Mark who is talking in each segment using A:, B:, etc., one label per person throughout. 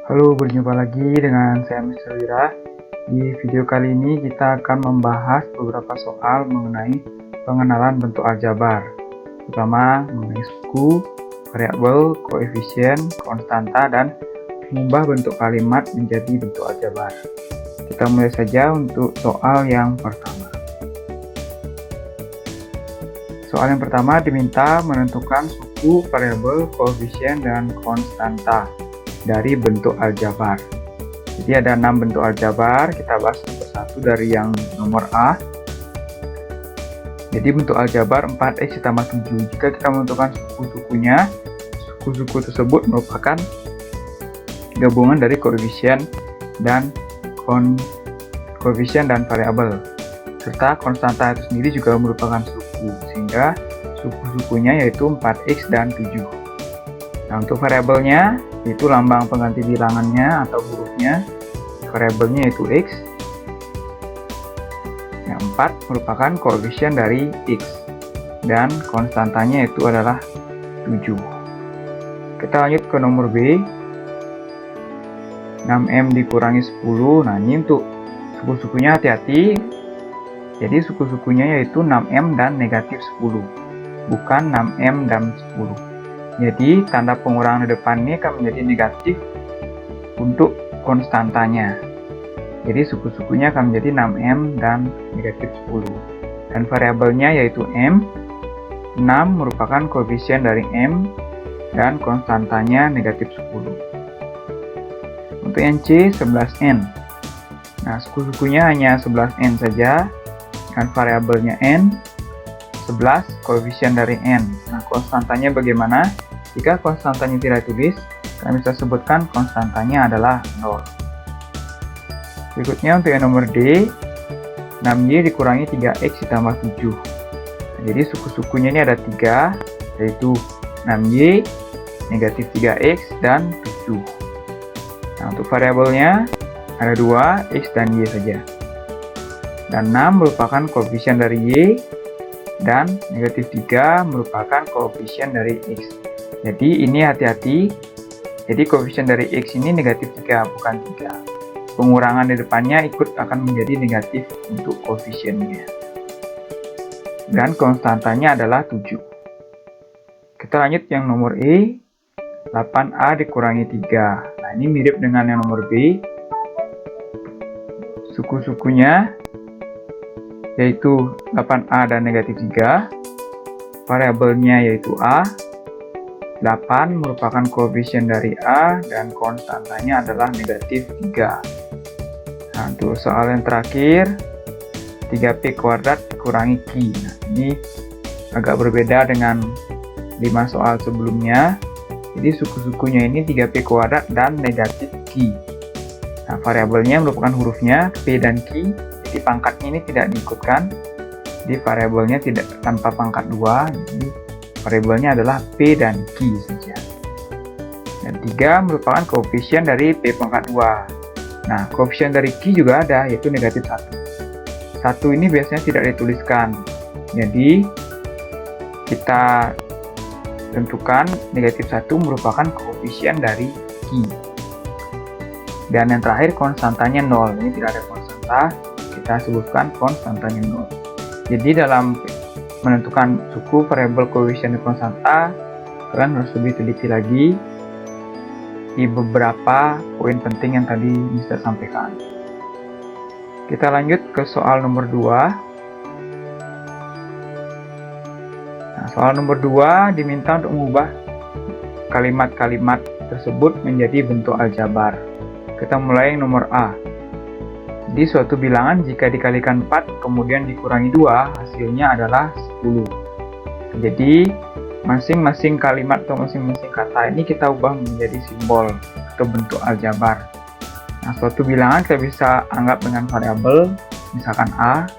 A: Halo, berjumpa lagi dengan saya Mr. Wira. Di video kali ini kita akan membahas beberapa soal mengenai pengenalan bentuk aljabar, terutama mengenai suku, variabel, koefisien, konstanta, dan mengubah bentuk kalimat menjadi bentuk aljabar. Kita mulai saja untuk soal yang pertama. Soal yang pertama diminta menentukan suku, variabel, koefisien, dan konstanta dari bentuk aljabar. Jadi ada 6 bentuk aljabar, kita bahas satu dari yang nomor A. Jadi bentuk aljabar 4x ditambah 7. Jika kita menentukan suku-sukunya, suku-suku tersebut merupakan gabungan dari koefisien dan variabel. Serta konstanta itu sendiri juga merupakan suku, sehingga suku-sukunya yaitu 4x dan 7. Nah, untuk variabelnya itu lambang pengganti bilangannya atau hurufnya, variabelnya yaitu x. Yang 4 merupakan koefisien dari x dan konstantanya itu adalah 7. Kita lanjut ke nomor B. 6m dikurangi 10. Nah, ini untuk suku-sukunya hati-hati. Jadi suku-sukunya yaitu 6m dan negatif 10, bukan 6m dan 10. Jadi tanda pengurangan di depan ini akan menjadi negatif untuk konstantanya. Jadi suku-sukunya akan menjadi 6m dan negatif 10. Dan variabelnya yaitu m. 6 merupakan koefisien dari m dan konstantanya negatif 10. Untuk yang C 11n. Nah, suku-sukunya hanya 11n saja dan variabelnya n. 11 koefisien dari n. Nah, konstantanya bagaimana? Jika konstantanya tidak ditulis, kami bisa sebutkan konstantanya adalah 0. Berikutnya untuk yang nomor D, 6y dikurangi 3x ditambah 7. Nah, jadi suku-sukunya ini ada 3, yaitu 6y, negatif 3x, dan 7. Nah, untuk variabelnya ada 2, x dan y saja. Dan 6 merupakan koefisien dari y, dan negatif 3 merupakan koefisien dari x. Jadi ini hati-hati. Jadi koefisien dari x ini negatif 3, bukan 3. Pengurangan di depannya ikut akan menjadi negatif untuk koefisiennya. Dan konstantanya adalah 7. Kita lanjut yang nomor E. 8a dikurangi 3. Nah, ini mirip dengan yang nomor B. Suku-sukunya yaitu 8a dan negatif 3. Variabelnya yaitu a. 8 merupakan koefisien dari a dan konstantanya adalah negatif 3. Nah, untuk soal yang terakhir, 3p kuadrat dikurangi q. Nah, ini agak berbeda dengan 5 soal sebelumnya. Jadi suku-sukunya ini 3p kuadrat dan negatif q. Nah, variabelnya merupakan hurufnya p dan q. Jadi pangkatnya ini tidak diikutkan. Jadi variabelnya tidak tanpa pangkat 2. Jadi variabelnya adalah p dan q saja. Dan 3 merupakan koefisien dari p pangkat 2. Nah, koefisien dari q juga ada, yaitu negatif 1. 1 ini biasanya tidak dituliskan. Jadi kita tentukan negatif 1 merupakan koefisien dari q. Dan yang terakhir konstantanya 0. Ini tidak ada konstanta, kita sebutkan konstantanya 0. Jadi dalam menentukan suku, variabel, koefisien, dan konstanta, kalian harus lebih teliti lagi di beberapa poin penting yang tadi bisa sampaikan. Kita lanjut ke soal nomor 2. Nah, soal nomor 2 diminta untuk mengubah kalimat-kalimat tersebut menjadi bentuk aljabar. Kita mulai nomor A. Di suatu bilangan jika dikalikan 4 kemudian dikurangi 2, hasilnya adalah 10. Jadi masing-masing kalimat atau masing-masing kata ini kita ubah menjadi simbol atau bentuk aljabar. Nah, suatu bilangan kita bisa anggap dengan variabel, misalkan A,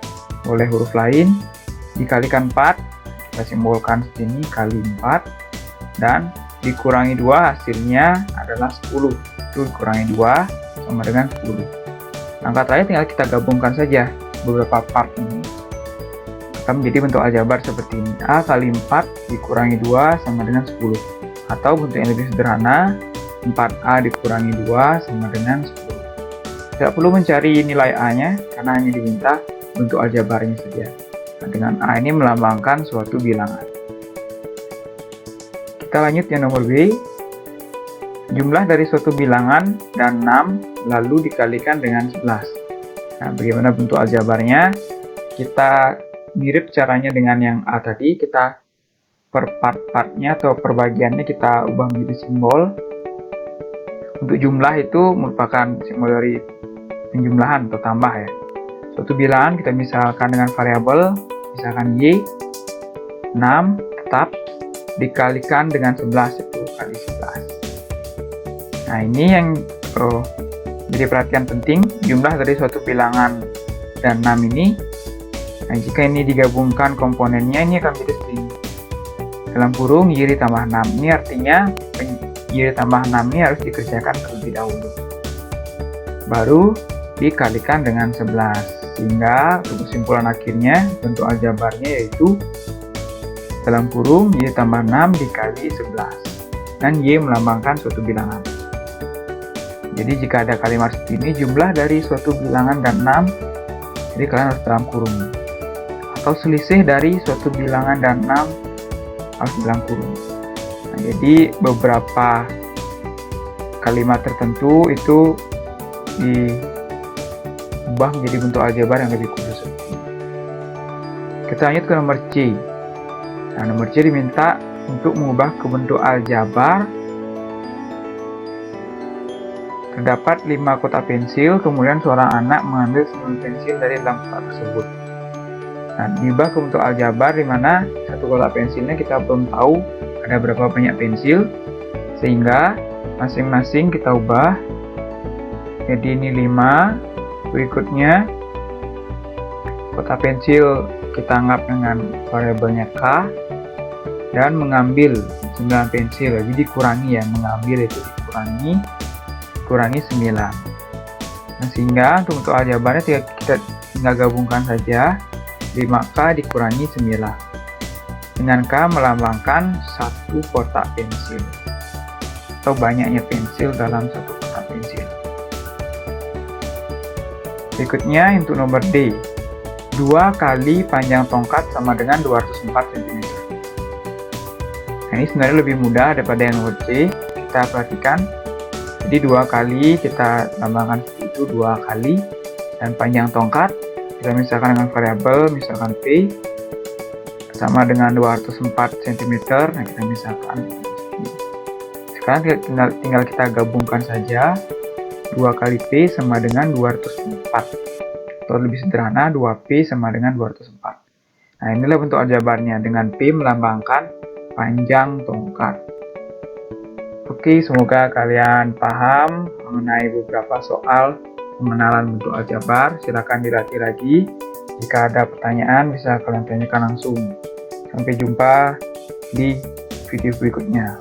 A: boleh huruf lain, dikalikan 4, kita simbolkan sini kali 4, dan dikurangi 2 hasilnya adalah 10. Itu dikurangi 2 sama dengan 10. Langkah terakhir tinggal kita gabungkan saja beberapa part ini. Akan menjadi bentuk aljabar seperti ini. A kali 4 dikurangi 2 sama dengan 10. Atau bentuk yang lebih sederhana, 4A dikurangi 2 sama dengan 10. Tidak perlu mencari nilai A-nya, karena hanya diminta bentuk aljabarnya saja. Nah, dengan A ini melambangkan suatu bilangan. Kita lanjut yang nomor B. Jumlah dari suatu bilangan dan 6 lalu dikalikan dengan 11. Nah, bagaimana bentuk aljabarnya? Kita mirip caranya dengan yang A tadi, kita per part-partnya atau perbagiannya kita ubah menjadi simbol. Untuk jumlah itu merupakan simbol dari penjumlahan atau tambah ya. Suatu bilangan kita misalkan dengan variabel, misalkan Y, 6 tetap dikalikan dengan 11, itu kali 11. Nah, ini yang jadi perhatian penting, jumlah dari suatu bilangan dan 6 ini. Nah, jika ini digabungkan komponennya, ini akan menjadi string. Dalam kurung Y ditambah 6. Ini artinya Y ditambah 6 ini harus dikerjakan terlebih dahulu, baru dikalikan dengan 11. Sehingga untuk kesimpulan akhirnya bentuk aljabarnya yaitu dalam kurung Y tambah 6 dikali 11. Dan Y melambangkan suatu bilangan. Jadi jika ada kalimat seperti ini, jumlah dari suatu bilangan dan 6, jadi kalian harus dalam kurung. Atau selisih dari suatu bilangan dan 6 harus dalam kurung. Nah, jadi beberapa kalimat tertentu itu diubah menjadi bentuk aljabar yang lebih khusus. Kita lanjut ke nomor C. Nah, nomor C diminta untuk mengubah ke bentuk aljabar. Terdapat 5 kotak pensil, kemudian seorang anak mengambil 9 pensil dari dalam kotak tersebut. Nah, diubah ke bentuk aljabar di mana satu kotak pensilnya kita belum tahu ada berapa banyak pensil, sehingga masing-masing kita ubah. Jadi ini 5, berikutnya kotak pensil kita anggap dengan variabelnya K, dan mengambil 9 pensil, jadi dikurangi ya, mengambil itu dikurangi 9. Nah, sehingga untuk aljabarnya kita tinggal gabungkan saja 5K dikurangi 9. Dengan K melambangkan satu kotak pensil atau banyaknya pensil dalam satu kotak pensil. Berikutnya untuk nomor D. 2 kali panjang tongkat sama dengan 204 cm. Nah, ini sebenarnya lebih mudah daripada yang nomor C. Kita perhatikan. Jadi 2 kali kita lambangkan seperti itu, 2 kali, dan panjang tongkat kita misalkan dengan variabel, misalkan P sama dengan 204 cm. Nah, kita misalkan sekarang tinggal kita gabungkan saja. 2 kali P sama dengan 204, atau lebih sederhana 2P sama dengan 204. Nah, inilah bentuk aljabarnya dengan P melambangkan panjang tongkat. Oke, semoga kalian paham mengenai beberapa soal pengenalan bentuk aljabar. Silakan dilatih lagi. Jika ada pertanyaan bisa kalian tanyakan langsung. Sampai jumpa di video berikutnya.